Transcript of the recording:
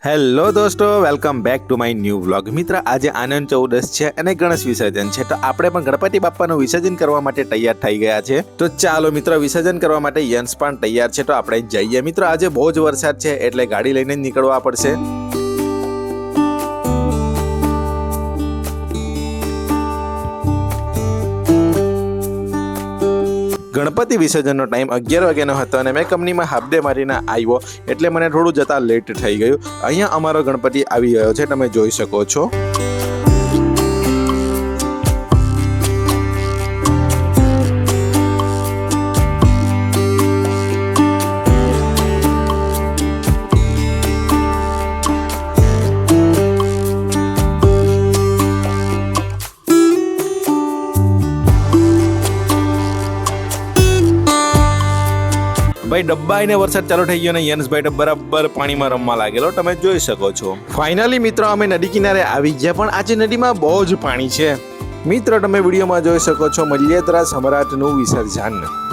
Hello દોસ્તો, welcome back to my new vlog. મિત્ર, આજે આનંદ ચૌદસ છે અને ગણેશ વિસર્જન છે, તો આપણે પણ ગણપતિ બાપ્પાનું વિસર્જન કરવા માટે તૈયાર થઈ ગયા છે. તો ચાલો મિત્રો, વિસર્જન કરવા માટે યંશ પણ તૈયાર છે, તો આપણે જઈએ. મિત્રો, આજે બહુ જ વરસાદ છે એટલે ગાડી લઈને જ નીકળવા પડશે. ગણપતિ વિસર્જનનો ટાઈમ 11 વાગ્યાનો હતો અને મેં કંપનીમાં હાફ ડે મારીને આવ્યો એટલે મને થોડું જતા લેટ થઈ ગયું. અહીંયા અમારો ગણપતિ આવી ગયો છે, તમે જોઈ શકો છો. ભાઈ, ડબ્બા આવીને વરસાદ ચાલુ થઈ ગયો અને યંશભાઈ બરાબર પાણીમાં રમવા લાગેલો, તમે જોઈ શકો છો. ફાઇનલી મિત્રો, અમે નદી કિનારે આવી ગયા, પણ આજે નદીમાં બહુ જ પાણી છે. મિત્રો, તમે વિડીયોમાં જોઈ શકો છો મલ્યાદ્રા સમ્રાટનું વિસર્જન.